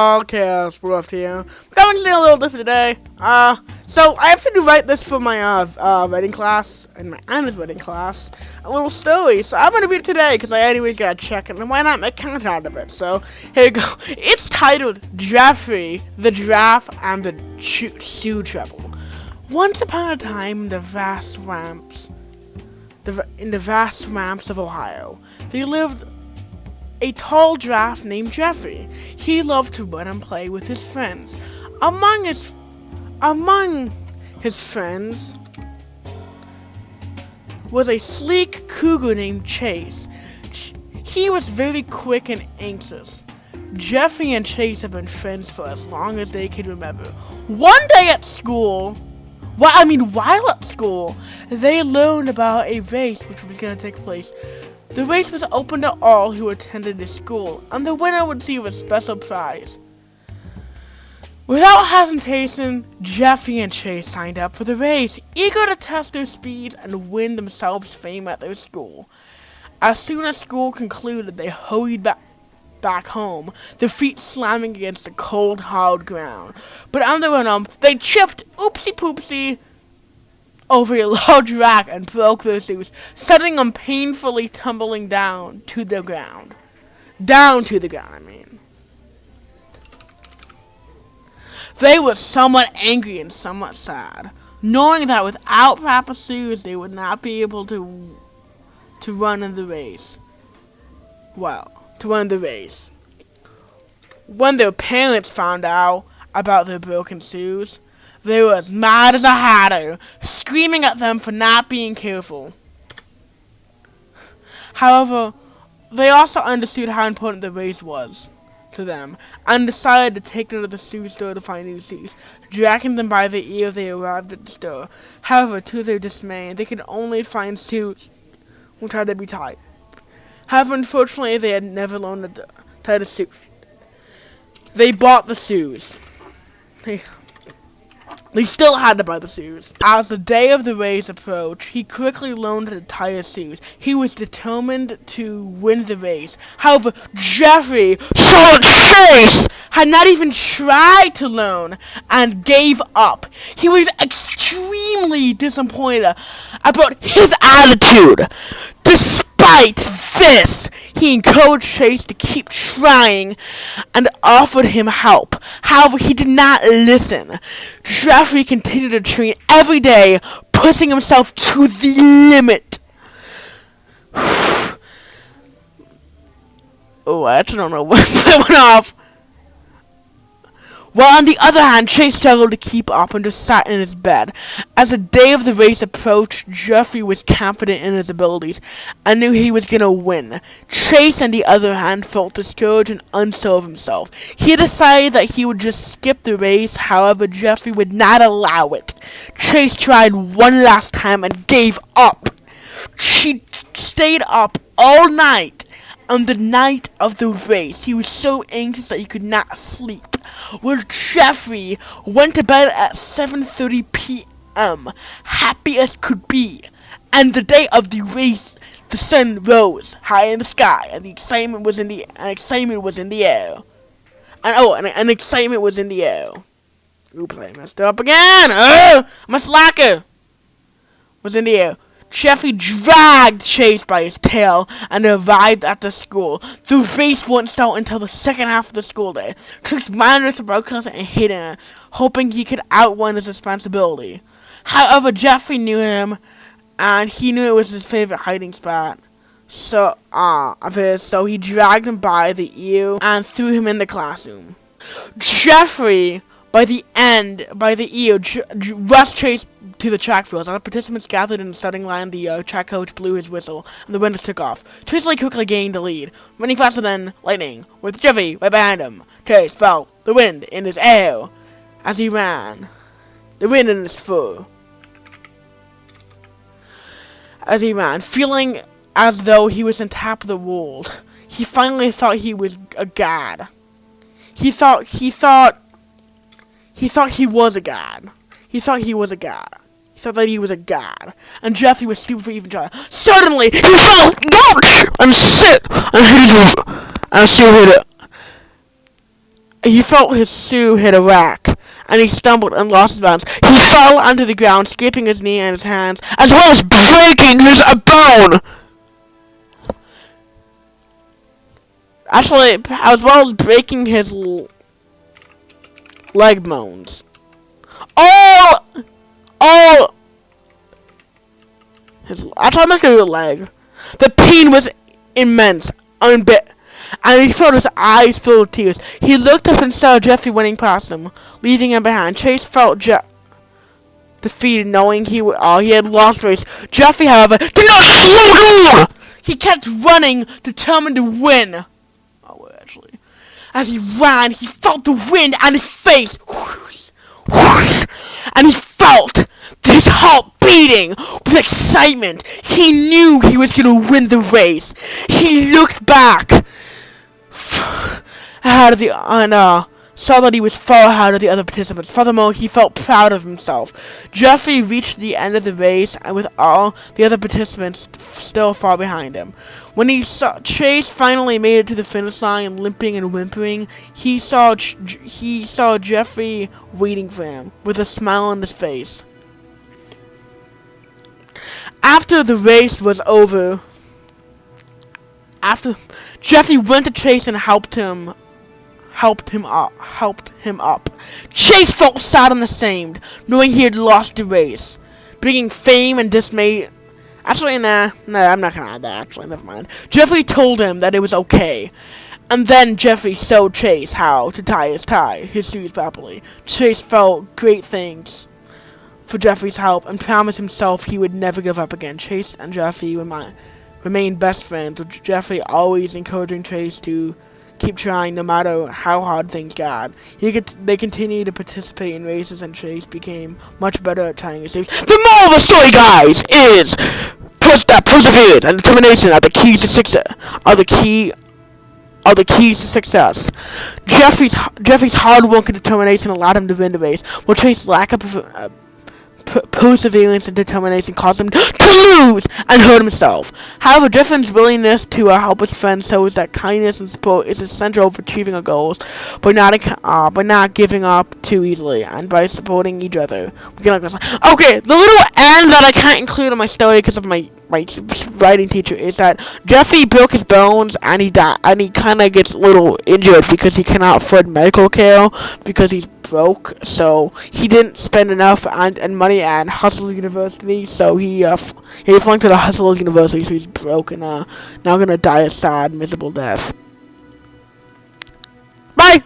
Okay, KSPortalcraft here. Coming to a little different today. So I have to write this for my writing class and my Anna's writing class. A little story. So I'm gonna read it today because I anyways gotta check it, and why not make content out of it? So here we go. It's titled Jeffery, the Giraffe, and the Shoe Trouble. Once upon a time, in the vast swamps of Ohio, there lived a tall giraffe named Jeffery. He loved to run and play with his friends. Among his friends was a sleek cougar named Chase. He was very quick and anxious. Jeffery and Chase have been friends for as long as they can remember. One day at school, while at school, they learned about a race which was going to take place. The race was open to all who attended the school, and the winner would receive a special prize. Without hesitation, Jeffery and Chase signed up for the race, eager to test their speeds and win themselves fame at their school. As soon as school concluded, they hurried back home, their feet slamming against the cold, hard ground. But on the run they tripped oopsie-poopsie over a large rock and broke their shoes, sending them painfully tumbling down to the ground. They were somewhat angry and somewhat sad, knowing that without proper shoes they would not be able to run in the race. When their parents found out about their broken shoes, they were as mad as a hatter, screaming at them for not being careful. However, they also understood how important the race was to them, and decided to take them to the shoe store to find new shoes. Dragging them by the ear, they arrived at the store. However, to their dismay, they could only find shoes which had to be tied. However, unfortunately, they had never learned to tie the shoes. They bought the shoes. They still had to buy the shoes. As the day of the race approached, he quickly learned to tie his shoes. He was determined to win the race. However, Jeffery, so Chase, had not even tried to learn and gave up. He was extremely disappointed about his attitude. Despite this, he encouraged Chase to keep trying and offered him help. However, he did not listen. Jeffery continued to train every day, pushing himself to the limit. Oh, I actually don't know when that went off. While on the other hand, Chase struggled to keep up and just sat in his bed. As the day of the race approached, Jeffery was confident in his abilities and knew he was going to win. Chase, on the other hand, felt discouraged and unsure of himself. He decided that he would just skip the race. However, Jeffery would not allow it. Chase tried one last time and gave up. She stayed up all night. On the night of the race, he was so anxious that he could not sleep. Well, Jeffery went to bed at 7:30 p.m., happy as could be. And the day of the race, the sun rose high in the sky, and excitement was in the air. Oops, I messed up again. I'm a slacker. Was in the air. Jeffery dragged Chase by his tail and arrived at the school. The race wouldn't start until the second half of the school day. Chase monitored the broadcast and hid in it, hoping he could outrun his responsibility. However, Jeffery knew him, and he knew it was his favorite hiding spot. So he dragged him by the ear and threw him in the classroom. Jeffery, by the ear, rushed Chase to the track fields. As the participants gathered in the starting line, the track coach blew his whistle, and the runners took off. Chase quickly gained the lead, running faster than lightning, with Jeffery right behind him. Chase felt the wind in his hair as he ran, the wind in his fur. As he ran, feeling as though he was on top of the world, he finally thought he was a god. He thought he was a god. He thought that he was a god, and Jeffery was stupid for even trying. Suddenly, he fell and hit he felt his shoe hit a rack, and he stumbled and lost his balance. He fell onto the ground, scraping his knee and his hands, as well as breaking his bone! Actually, as well as breaking his leg bones. All actually, I'm just gonna do a leg. The pain was immense, and he felt his eyes filled with tears. He looked up and saw Jeffrey running past him, leaving him behind. Chase felt defeated, knowing he had lost the race. Jeffrey, however, did not slow down! He kept running, determined to win. Actually, as he ran, he felt the wind on his face. Whoosh, whoosh, and he felt his heart beating with excitement. He knew he was going to win the race. He looked back ahead of saw that he was far ahead of the other participants. Furthermore, he felt proud of himself. Jeffrey reached the end of the race, and with all the other participants still far behind him. When he saw Chase finally made it to the finish line, limping and whimpering, he saw Jeffrey waiting for him with a smile on his face. After the race was over, Jeffrey went to Chase and helped him up. Chase felt sad and ashamed, knowing he had lost the race, bringing fame and dismay. Actually, nah, I'm not gonna add that. Actually, never mind. Jeffrey told him that it was okay, and then Jeffrey showed Chase how to tie his shoes properly. Chase felt great thanks for Jeffrey's help and promised himself he would never give up again. Chase and Jeffrey remained best friends, with Jeffrey always encouraging Chase to keep trying no matter how hard things got. They continued to participate in races, and Chase became much better at tying his shoes. The moral of the story, guys, is that perseverance and determination are the keys to success. Jeffrey's hard work and determination allowed him to win the race, while Chase's lack of perseverance and determination caused him to lose and hurt himself. However, Jeffrey's willingness to help his friends shows that kindness and support is essential for achieving our goals, by not giving up too easily, and by supporting each other. Okay, the little end that I can't include in my story because of my writing teacher is that Jeffrey broke his bones and he died, and he kind of gets a little injured because he cannot afford medical care because he's broke. So he didn't spend enough and money at Hustle University, so he flunked to the Hustle University, so he's broke and now gonna die a sad, miserable death. Bye.